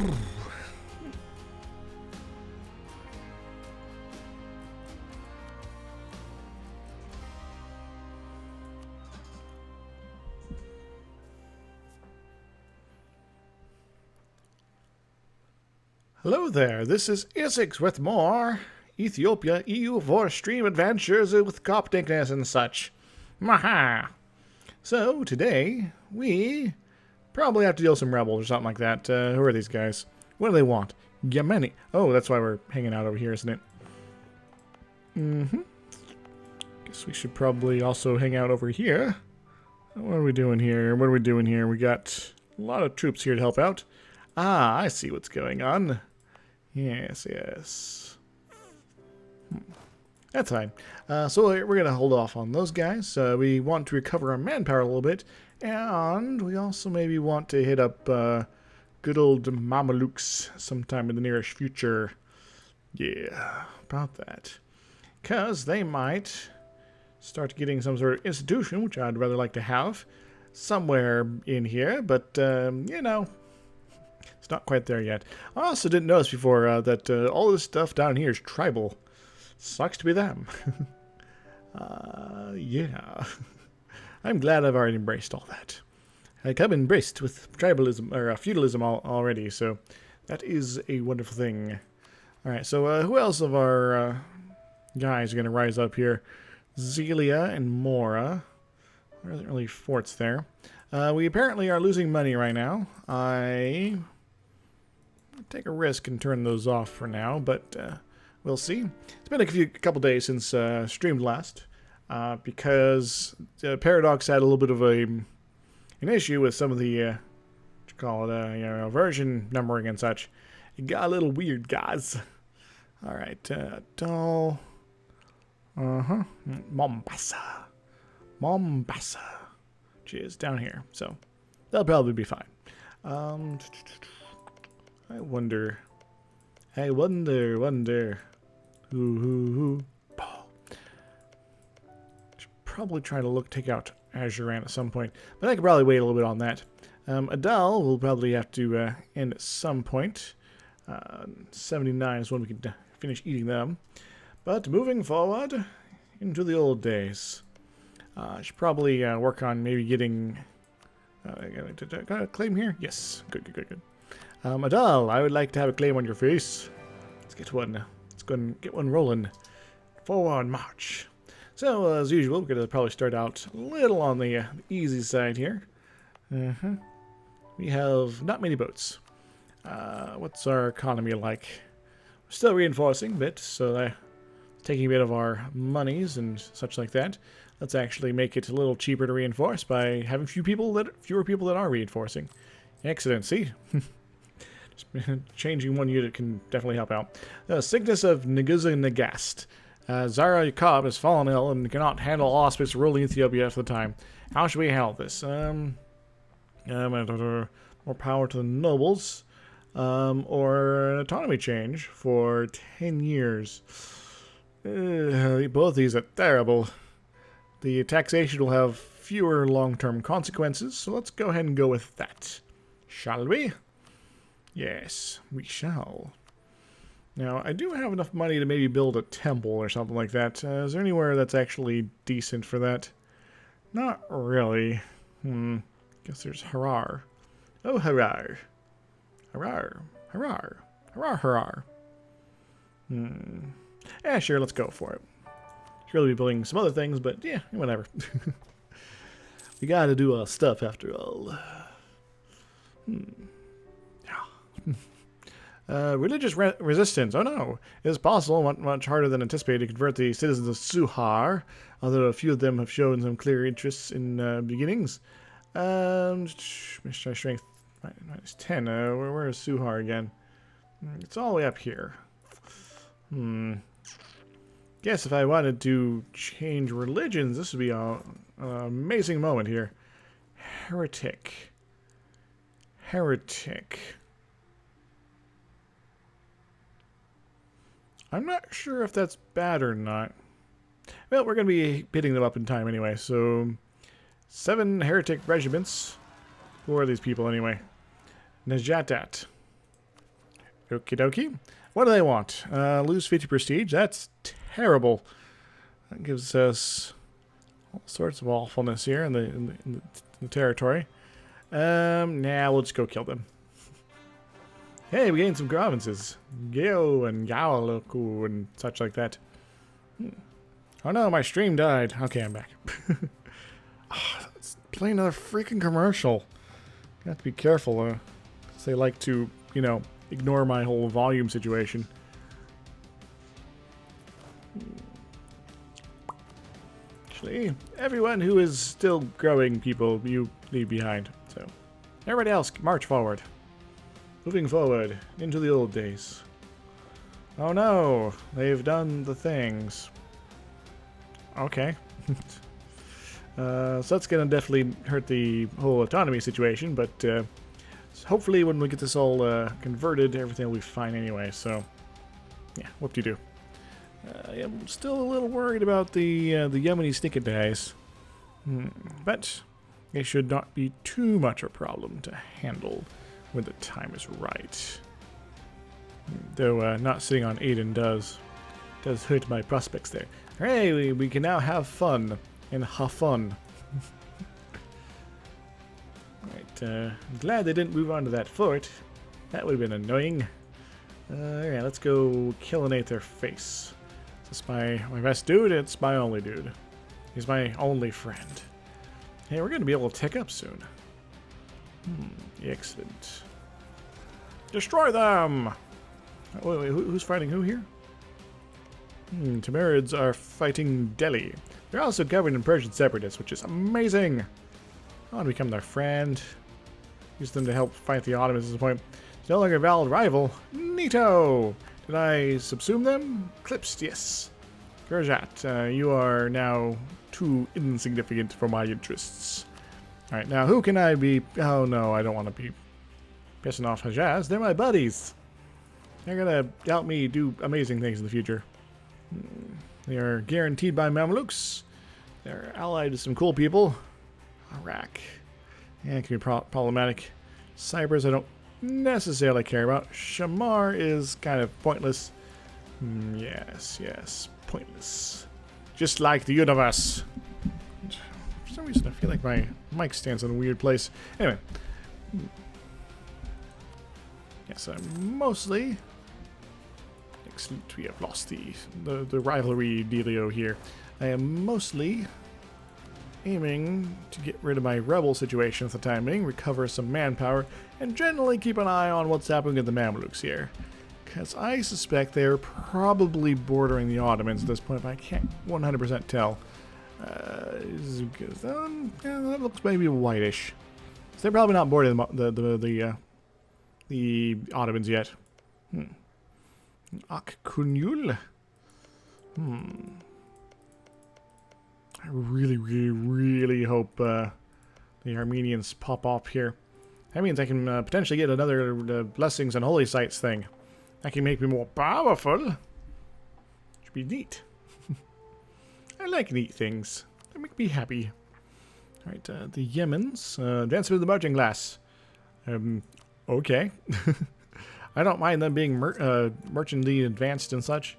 Hello there, this is Essex with more Ethiopia EU4 stream adventures with copticness and such. Maha! So, today, we probably have to deal with some rebels or something like that. Who are these guys? What do they want? Yemeni. Oh, that's why we're hanging out over here, isn't it? Guess we should probably also hang out over here. What are we doing here? What are we doing here? We got a lot of troops here to help out. Ah, I see what's going on. Yes. That's fine. So we're going to hold off on those guys. We want to recover our manpower a little bit. And we also maybe want to hit up good old Mamelukes sometime in the nearest future. Yeah, about that. Because they might start getting some sort of institution, which I'd rather like to have somewhere in here. But, you know, it's not quite there yet. I also didn't notice before that all this stuff down here is tribal. Sucks to be them. Yeah. I'm glad I've already embraced all that. Like, I'm embraced with tribalism, or feudalism already, so that is a wonderful thing. Alright, so who else of our guys are going to rise up here? Zelia and Mora. There isn't really forts there. We apparently are losing money right now. I take a risk and turn those off for now, but we'll see. It's been a couple days since streamed last, because Paradox had a little bit of an issue with some of the what you call it, version numbering and such. It got a little weird, guys. All right, Doll. Mombasa, which is down here, so that'll probably be fine. I wonder. Who. Should probably try to take out Azuran at some point, but I could probably wait a little bit on that. Adal will probably have to end at some point. 79 is when we can finish eating them. But moving forward into the old days, I should probably work on maybe getting. Got a claim here? Yes. Good. Adal, I would like to have a claim on your face. Let's get one. Let's go and get one rolling. Forward march. So, as usual, we're going to probably start out a little on the easy side here. We have not many boats. What's our economy like? We're still reinforcing a bit, so taking a bit of our monies and such like that. Let's actually make it a little cheaper to reinforce by having fewer people that are reinforcing. Excellent. See? Changing one unit can definitely help out. Sickness of Nguza Nagast. Zara Yacob has fallen ill and cannot handle all aspects of ruling Ethiopia for the time. How should we handle this? More power to the nobles. Or an autonomy change for 10 years. Both these are terrible. The taxation will have fewer long-term consequences, so let's go ahead and go with that. Shall we? Yes, we shall. Now, I do have enough money to maybe build a temple or something like that. Is there anywhere that's actually decent for that? Not really. Guess there's Harar. Oh, Harar. Harar. Yeah, sure, let's go for it. Should really be building some other things, but yeah, whatever. We gotta do stuff after all. Religious resistance. Oh no. It is possible, much harder than anticipated, to convert the citizens of Suhar, although a few of them have shown some clear interests in beginnings. Missionary strength minus 10. Where is Suhar again? It's all the way up here. Guess if I wanted to change religions, this would be an amazing moment here. Heretic. I'm not sure if that's bad or not. Well, we're going to be hitting them up in time anyway, so 7 heretic regiments. Who are these people anyway? Najatat. Okie dokie. What do they want? Lose 50 prestige? That's terrible. That gives us all sorts of awfulness here in the territory. Nah, we'll just go kill them. Hey, we gained some provinces. Geo and Gaoloku and such like that. Oh no, my stream died. Okay, I'm back. Let's play another freaking commercial. You have to be careful, because they like to, you know, ignore my whole volume situation. Actually, everyone who is still growing people, you leave behind. So, everybody else, march forward. Moving forward into the old days. Oh no, they've done the things. Okay. So that's going to definitely hurt the whole autonomy situation, but hopefully when we get this all converted, everything will be fine anyway, so yeah, whoop-de-doo. I'm still a little worried about the Yemeni sneak guys, but it should not be too much a problem to handle when the time is right. Though not sitting on Aiden does hurt my prospects there. Hey, we can now have fun. And have fun. Right, I'm glad they didn't move on to that fort. That would have been annoying. Yeah, let's go killinate their face. Is this my best dude? It's my only dude. He's my only friend. Hey, we're going to be able to tech up soon. Excellent. Destroy them! Wait, who's fighting who here? Timurids are fighting Delhi. They're also covered in Persian separatists, which is amazing. I want to become their friend. Use them to help fight the Ottomans at this point. It's no longer a valid rival. Neato! Did I subsume them? Clipsed, yes. Gurjat, you are now too insignificant for my interests. Alright, now who can I be? Oh no, I don't want to be pissing off Hejaz. They're my buddies. They're gonna help me do amazing things in the future. They are guaranteed by Mamluks. They're allied to some cool people. Iraq. Yeah, it can be problematic. Cyprus I don't necessarily care about. Shamar is kind of pointless. Yes, pointless. Just like the universe. For some reason I feel like my mic stands in a weird place. Anyway. Yes, I'm mostly... Excellent, we have lost the rivalry dealio here. I am mostly aiming to get rid of my rebel situation for the time being, recover some manpower, and generally keep an eye on what's happening with the Mamluks here. Because I suspect they're probably bordering the Ottomans at this point, but I can't 100% tell. That looks maybe whitish. So they're probably not bordering the Ottomans yet. Akkunyul? I really hope the Armenians pop up here. That means I can potentially get another blessings and holy sites thing. That can make me more powerful. Should be neat. I like neat things. They make me happy. Alright, the Yemens. Advancement of the marching class. Okay. I don't mind them being merchantly advanced and such.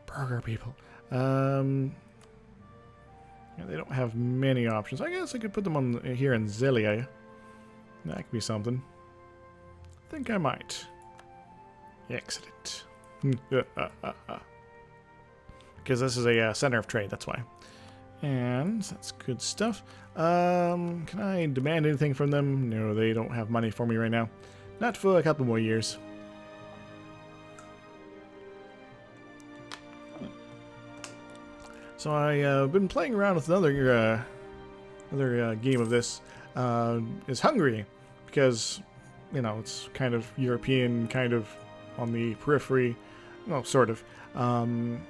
Burger people. Yeah, they don't have many options. I guess I could put them on here in Zelia. That could be something. I think I might. Excellent. Because this is a center of trade, that's why. And that's good stuff. Can I demand anything from them? No, they don't have money for me right now. Not for a couple more years. So I've been playing around with another game of this. Is Hungary, because you know it's kind of European, kind of on the periphery, well, sort of, and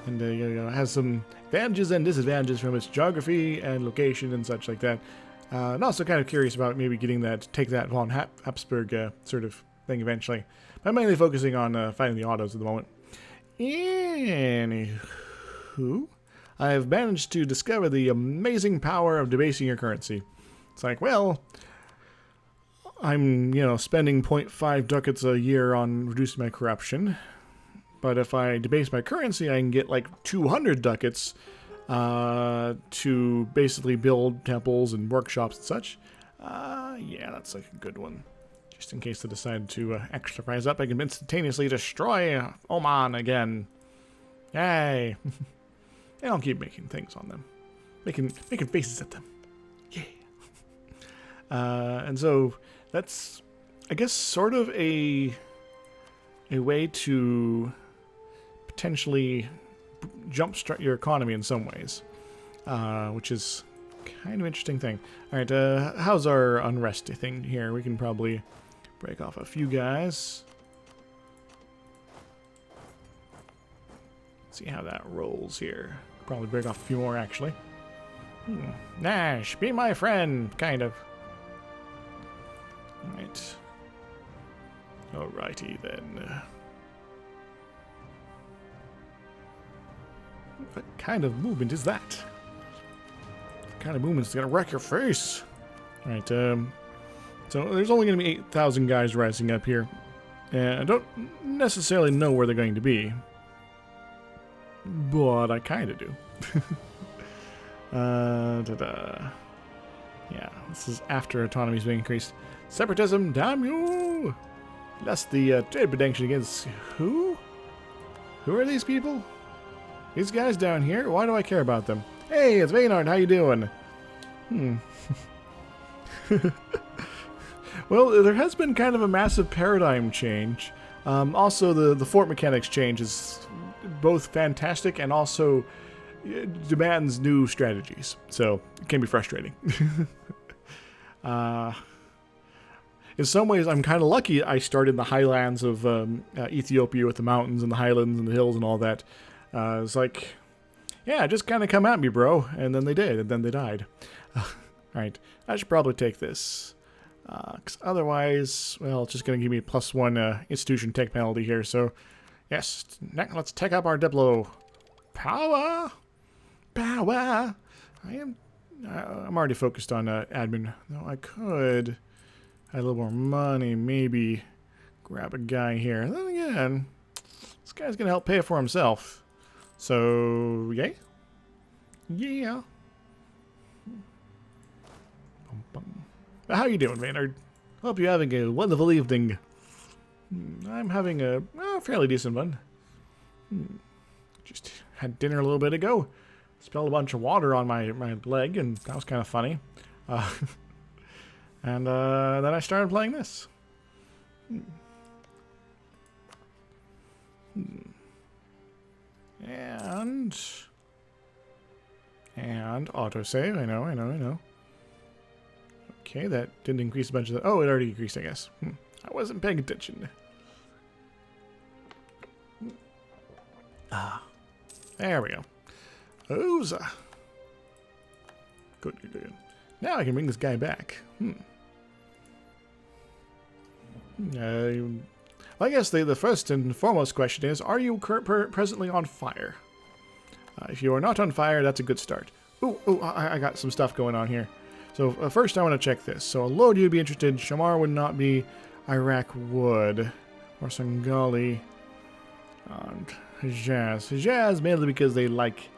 you know, has some advantages and disadvantages from its geography and location and such like that. And also kind of curious about maybe getting that, take that von Habsburg sort of thing eventually. But I'm mainly focusing on fighting the autos at the moment. Anywho, I've managed to discover the amazing power of debasing your currency. It's like, well, I'm, spending 0.5 ducats a year on reducing my corruption. But if I debase my currency, I can get like 200 ducats to basically build temples and workshops and such. Yeah, that's like a good one. Just in case they decide to extra price up, I can instantaneously destroy Oman again. Yay! And I'll keep making things on them. Making faces at them. Yay! And so that's, I guess, sort of a way to potentially jumpstart your economy in some ways, which is kind of interesting thing. All right, how's our unrest thing here? We can probably break off a few guys. See how that rolls here. Probably break off a few more actually. Nash, be my friend, kind of. All right. Alrighty then. What kind of movement is that? What kind of movement's gonna wreck your face? Alright, so there's only gonna be 8,000 guys rising up here. And I don't necessarily know where they're going to be. But I kinda do. Yeah, this is after autonomy's being increased. Separatism, damn you! That's the trade protection against who? Who are these people? These guys down here? Why do I care about them? Hey, it's Maynard. How you doing? Well, there has been kind of a massive paradigm change. Also, the fort mechanics change is both fantastic and also demands new strategies. So, it can be frustrating. In some ways, I'm kind of lucky I started in the highlands of Ethiopia with the mountains and the highlands and the hills and all that. It's like, yeah, just kind of come at me, bro. And then they did, and then they died. Alright, I should probably take this. Because otherwise, well, it's just going to give me a +1 institution tech penalty here. So, yes, let's take up our Diplo. Power! Power! I'm already focused on admin. No, I could add a little more money, maybe grab a guy here. Then again, this guy's going to help pay for himself. So, yay? Yeah. How you doing, Maynard? Hope you're having a wonderful evening. I'm having a fairly decent one. Just had dinner a little bit ago. Spilled a bunch of water on my leg, and that was kind of funny. And then I started playing this. And autosave. I know. Okay, that didn't increase a bunch of the... Oh, it already increased, I guess. I wasn't paying attention. There we go. Ooza. Good. Now I can bring this guy back. Well, I guess the first and foremost question is, are you presently on fire? If you are not on fire, that's a good start. I got some stuff going on here. So first I want to check this. So Lodi would be interested, Shamar would not be, Iraq would, or Sangali, and Hijaz mainly because they like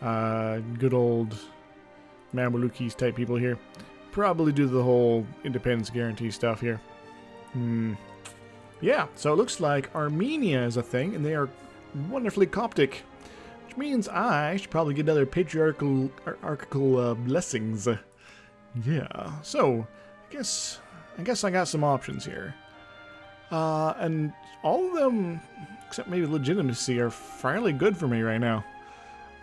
good old Mamlukis type people here. Probably due to the whole independence guarantee stuff here. Yeah, so it looks like Armenia is a thing, and they are wonderfully Coptic, which means I should probably get another patriarchal blessings. Yeah, so I guess I got some options here, and all of them, except maybe legitimacy, are fairly good for me right now.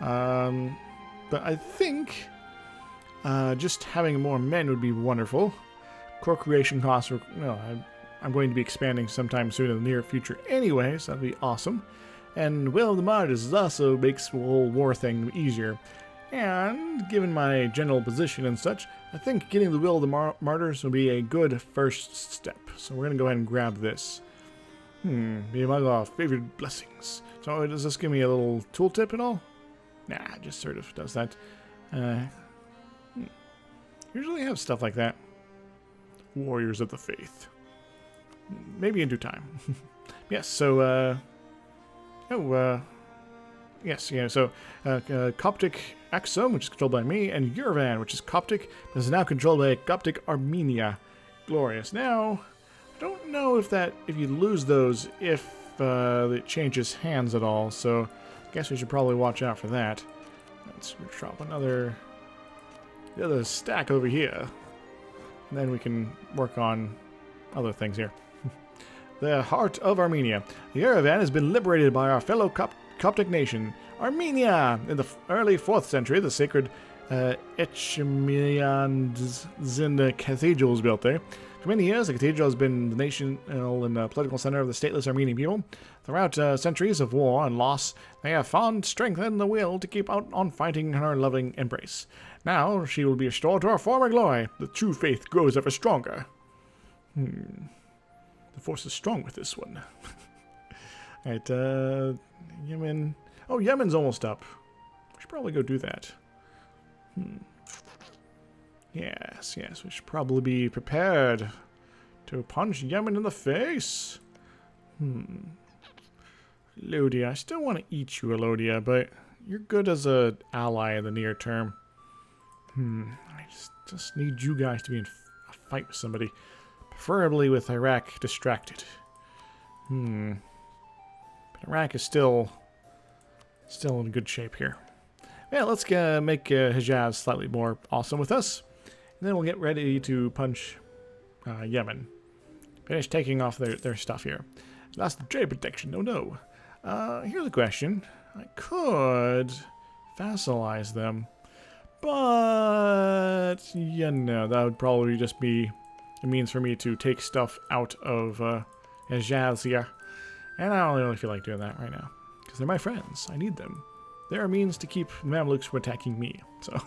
But I think just having more men would be wonderful. Core creation costs are, I'm going to be expanding sometime soon in the near future anyway, so that'd be awesome. And Will of the Martyrs also makes the whole war thing easier. And given my general position and such, I think getting the Will of the Martyrs will be a good first step. So we're going to go ahead and grab this. Be among our favorite blessings. So does this give me a little tooltip at all? Nah, it just sort of does that. Usually have stuff like that. warriors of the faith. Maybe in due time. Yes, so, yes, yeah, so Coptic Axum, which is controlled by me, and Yerevan, which is Coptic, but is now controlled by Coptic Armenia. Glorious. Now, I don't know if you lose those, if it changes hands at all, so I guess we should probably watch out for that. Let's drop another stack over here, and then we can work on other things here. The heart of Armenia. Yerevan has been liberated by our fellow Coptic nation, Armenia. In the early 4th century, the sacred Echemian cathedral was built there. For many years, the cathedral has been the national and political center of the stateless Armenian people. Throughout centuries of war and loss, they have found strength and the will to keep out on fighting in her loving embrace. Now she will be restored to her former glory. The true faith grows ever stronger. The force is strong with this one. Alright, Yemen. Oh, Yemen's almost up. We should probably go do that. Yes, we should probably be prepared to punch Yemen in the face. Lodia, I still want to eat you, Lodia, but you're good as an ally in the near term. I just need you guys to be in a fight with somebody. Preferably with Iraq distracted. But Iraq is still in good shape here. Yeah, let's make Hijaz slightly more awesome with us. And then we'll get ready to punch Yemen. Finish taking off their stuff here. Lost the trade protection. Oh no. Here's a question. I could vassalize them. But, that would probably just be a means for me to take stuff out of Hijaz here. And I don't really feel like doing that right now. Because they're my friends. I need them. They're a means to keep Mamluks from attacking me. So,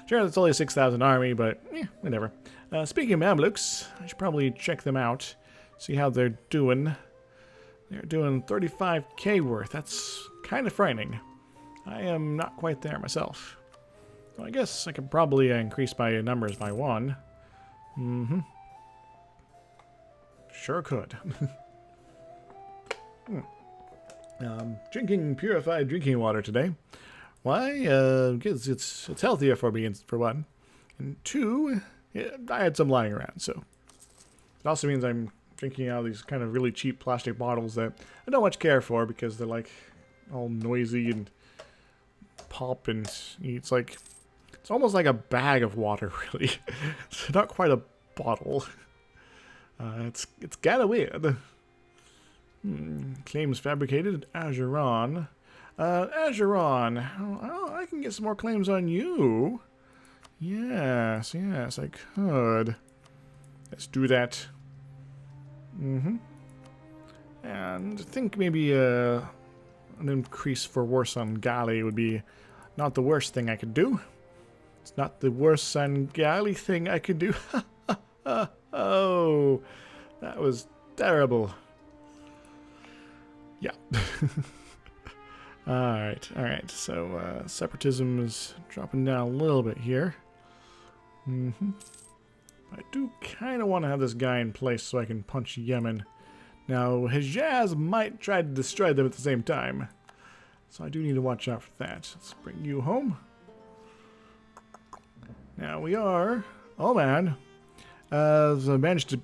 sure, that's only a 6,000 army, but, whatever. Speaking of Mamluks, I should probably check them out. See how they're doing. They're doing 35k worth. That's kind of frightening. I am not quite there myself. So I guess I could probably increase my numbers by 1. Sure could. Drinking purified drinking water today. Why? Because it's healthier for me, for one. And 2, I had some lying around, so. It also means I'm drinking out of these kind of really cheap plastic bottles that I don't much care for because they're like all noisy and pop, and it's like, it's almost like a bag of water, really. It's not quite a bottle. It's kind of weird. Claims fabricated. Azuron. Azuron. Oh, I can get some more claims on you. Yes, I could. Let's do that. And I think maybe an increase for worse on Gali would be not the worst thing I could do. It's not the worst on Gali thing I could do. Oh, that was terrible. Yeah. Alright. So, separatism is dropping down a little bit here. I do kind of want to have this guy in place so I can punch Yemen. Now, Hijaz might try to destroy them at the same time. So I do need to watch out for that. Let's bring you home. Now we are... Oh man. They managed to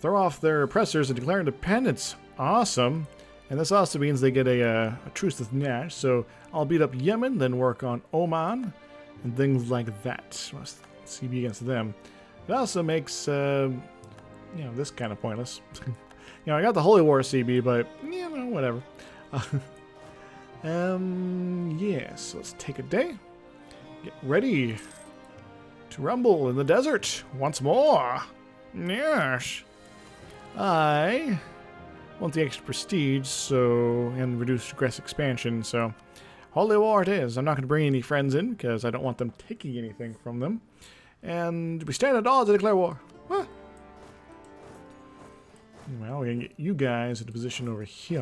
throw off their oppressors and declare independence. Awesome. And this also means they get a truce with Nash. So I'll beat up Yemen, then work on Oman, and things like that. CB against them. It also makes, this kind of pointless. I got the Holy War CB, but, whatever. Yes, let's take a day. Get ready to rumble in the desert once more. Yes. I want the extra prestige, and reduced aggressive expansion, so Holy War it is. I'm not going to bring any friends in, because I don't want them taking anything from them. And we stand at odds to declare war. Huh. Well, we're going to get you guys in a position over here.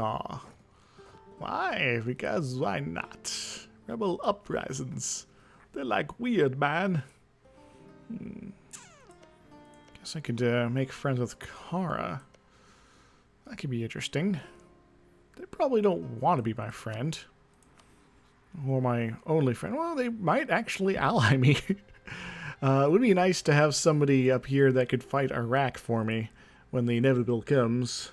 Why? Because why not? Rebel uprisings. They're like weird, man. Guess I could make friends with Kara. That could be interesting. They probably don't want to be my friend. Or my only friend. Well, they might actually ally me. It would be nice to have somebody up here that could fight Iraq for me when the inevitable comes.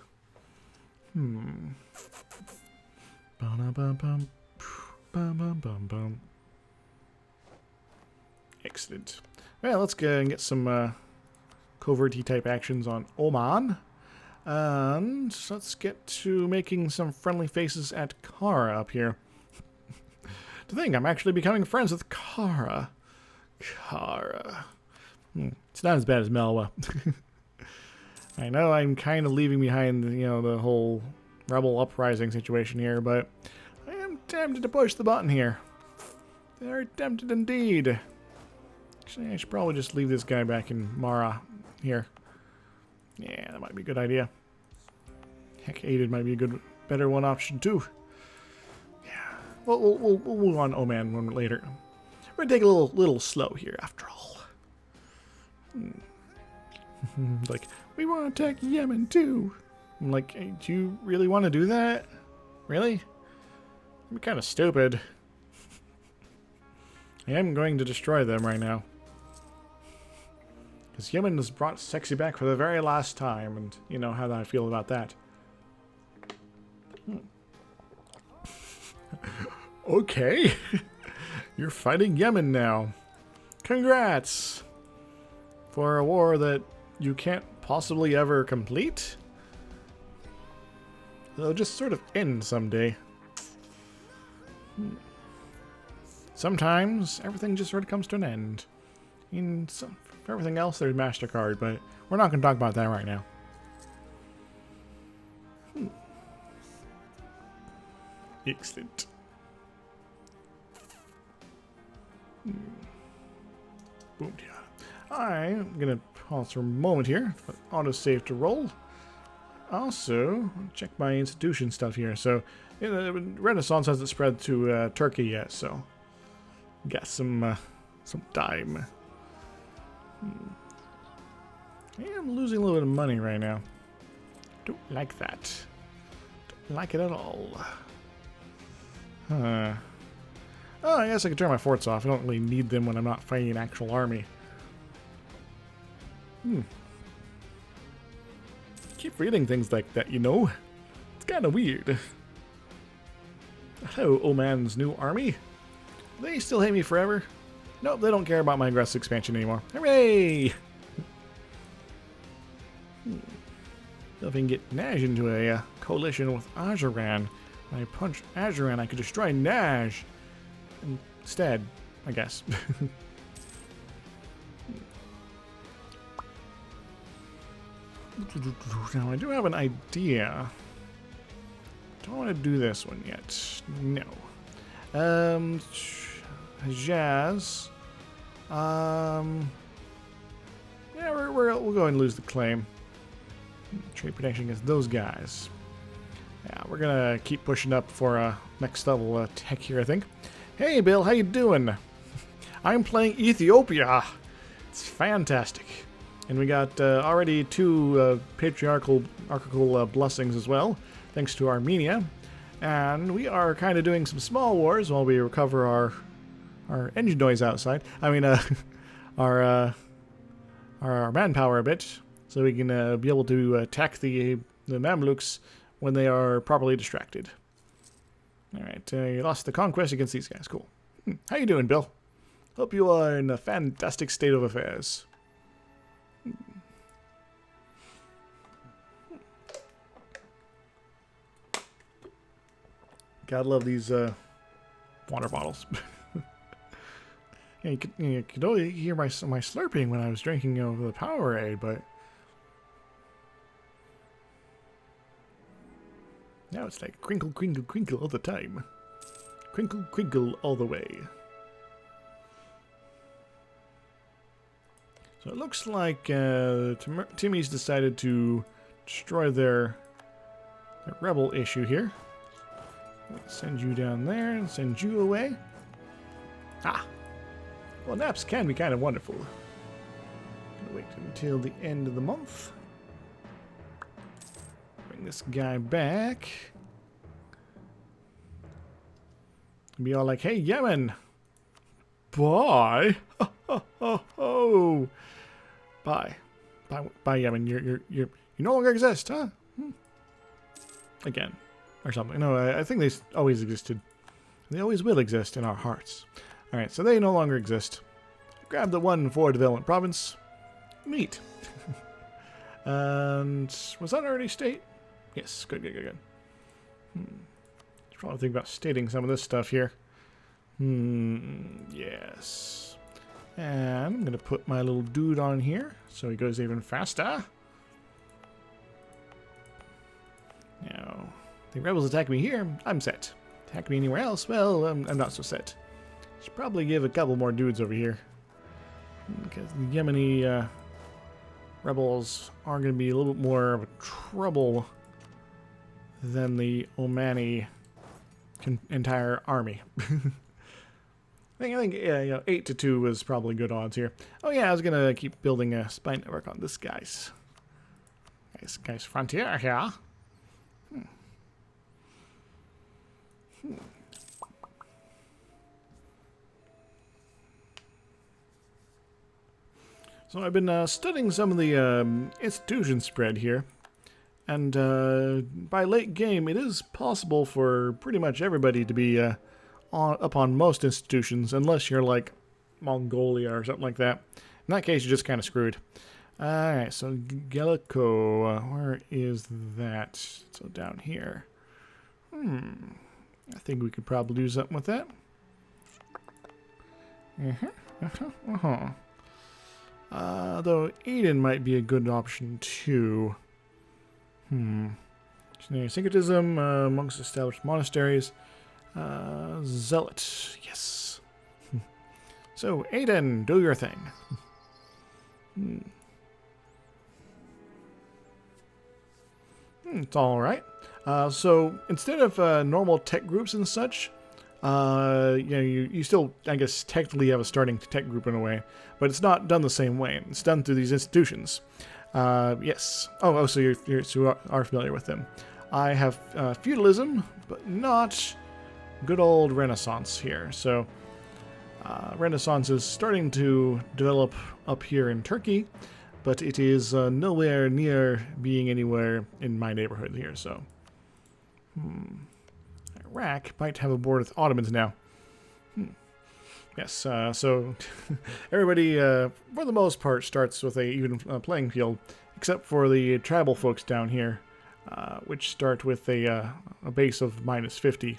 Excellent. Well, let's go and get some covert type actions on Oman. And let's get to making some friendly faces at Kara up here. To think I'm actually becoming friends with Kara. It's not as bad as Melwa. I know I'm kind of leaving behind, the whole rebel uprising situation here, but I am tempted to push the button here. Very tempted indeed. Actually, I should probably just leave this guy back in Mara here. Yeah, that might be a good idea. Heck, aided might be a better one option too. Yeah, we'll move on Oman one later. We're gonna take a little slow here after all. Like, we want to attack Yemen too. I'm like, hey, do you really want to do that? Really? I'm kind of stupid. I am going to destroy them right now. Because Yemen has brought Sexy back for the very last time, and you know how I feel about that. Okay. You're fighting Yemen now. Congrats! For a war that you can't possibly ever complete? It'll just sort of end someday. Sometimes everything just sort of comes to an end. For everything else, there's MasterCard, but we're not going to talk about that right now. Excellent. Boom. I'm going to pause for a moment here. Autosave to roll. Also, check my institution stuff here. So, Renaissance hasn't spread to Turkey yet, so got some time. I am losing a little bit of money right now. Don't like that. Don't like it at all. Oh, I guess I can turn my forts off. I don't really need them when I'm not fighting an actual army. Keep reading things like that, It's kind of weird. Hello, Oman's new army. They still hate me forever? Nope, they don't care about my aggressive expansion anymore. Hooray! If I can get Naj into a coalition with Ajuran, when I punch Ajuran, I could destroy Naj instead, I guess. Now, I do have an idea. Don't want to do this one yet. No. Jazz. Yeah, we'll go ahead and lose the claim. Trade protection against those guys. Yeah, we're gonna keep pushing up for next level tech here, I think. Hey, Bill, how you doing? I'm playing Ethiopia. It's fantastic. And we got already 2 patriarchal blessings as well, thanks to Armenia. And we are kind of doing some small wars while we recover our engine noise outside. I mean, our manpower a bit, so we can be able to attack the Mamluks when they are properly distracted. All right, you lost the conquest against these guys. Cool. How you doing, Bill? Hope you are in a fantastic state of affairs. Gotta love these water bottles. Yeah, you could only hear my slurping when I was drinking the Powerade, but now it's like crinkle, crinkle, crinkle all the time. Crinkle, crinkle all the way. So it looks like Timmy's decided to destroy their rebel issue here. Let's send you down there and send you away. Ah! Well, naps can be kind of wonderful. Wait until the end of the month. Bring this guy back. Be all like, hey, Yemen! Bye! Ho. Bye. Bye, Yemen. You no longer exist, huh? Again. Or something. No, I think they always existed. They always will exist in our hearts. Alright, so they no longer exist. Grab the one for development province. Neat. And was that already state? Yes, good. Should probably think about stating some of this stuff here. Yes. And I'm going to put my little dude on here so he goes even faster. Now, the rebels attack me here, I'm set. Attack me anywhere else, well, I'm not so set. Should probably give a couple more dudes over here. Because the Yemeni rebels are going to be a little bit more of a trouble than the Omani entire army. I think 8-2 was probably good odds here. Oh yeah, I was going to keep building a spy network on this guy's frontier here. So I've been studying some of the institution spread here, and by late game it is possible for pretty much everybody to be up on most institutions, unless you're like Mongolia or something like that. In that case, you're just kind of screwed. Alright, so Gallico, where is that? So down here. I think we could probably do something with that. Though Aden might be a good option too. Syncretism amongst established monasteries. Zealot, yes. So Aden, do your thing. It's all right. So instead of normal tech groups and such, you still, I guess, technically have a starting tech group in a way, but it's not done the same way. It's done through these institutions. Yes. Oh, so you are familiar with them. I have feudalism, but not good old Renaissance here. So Renaissance is starting to develop up here in Turkey, but it is nowhere near being anywhere in my neighborhood here. So Iraq might have a board with Ottomans now. Yes, so everybody, for the most part, starts with a even playing field, except for the tribal folks down here, which start with a base of -50.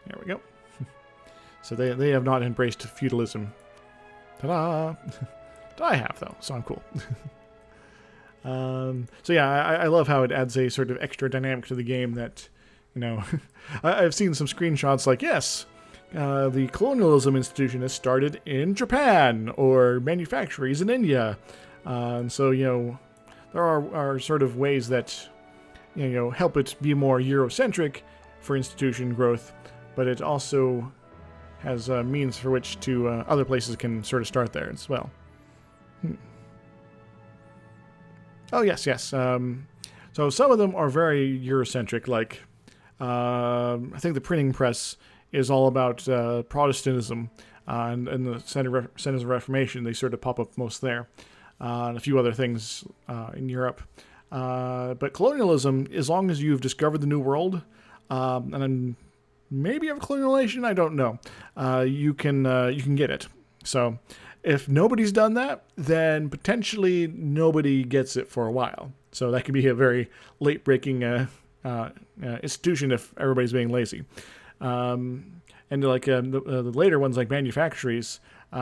There we go. So they have not embraced feudalism. Ta-da! I have, though, so I'm cool. So yeah, I love how it adds a sort of extra dynamic to the game that, I've seen some screenshots like, yes, the colonialism institution has started in Japan, or manufactories in India. And so, there are sort of ways that, help it be more Eurocentric for institution growth, but it also has means for which to other places can sort of start there as well. Oh, yes. So some of them are very Eurocentric, like I think the printing press is all about Protestantism, and the Centers of Reformation, they sort of pop up most there, and a few other things in Europe. But colonialism, as long as you've discovered the New World, and then maybe have colonialization, I don't know, you can get it. So if nobody's done that, then potentially nobody gets it for a while. So that could be a very late-breaking institution if everybody's being lazy. And like the later ones, like manufactories,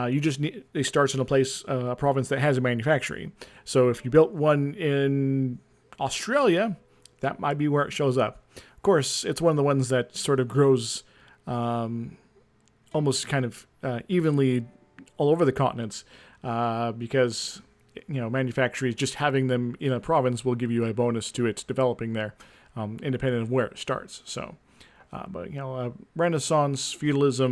you just need, it starts in a province that has a manufactory. So if you built one in Australia, that might be where it shows up. Of course, it's one of the ones that sort of grows almost kind of evenly all over the continents, because manufactories, just having them in a province will give you a bonus to its developing there, independent of where it starts. So, but Renaissance, feudalism,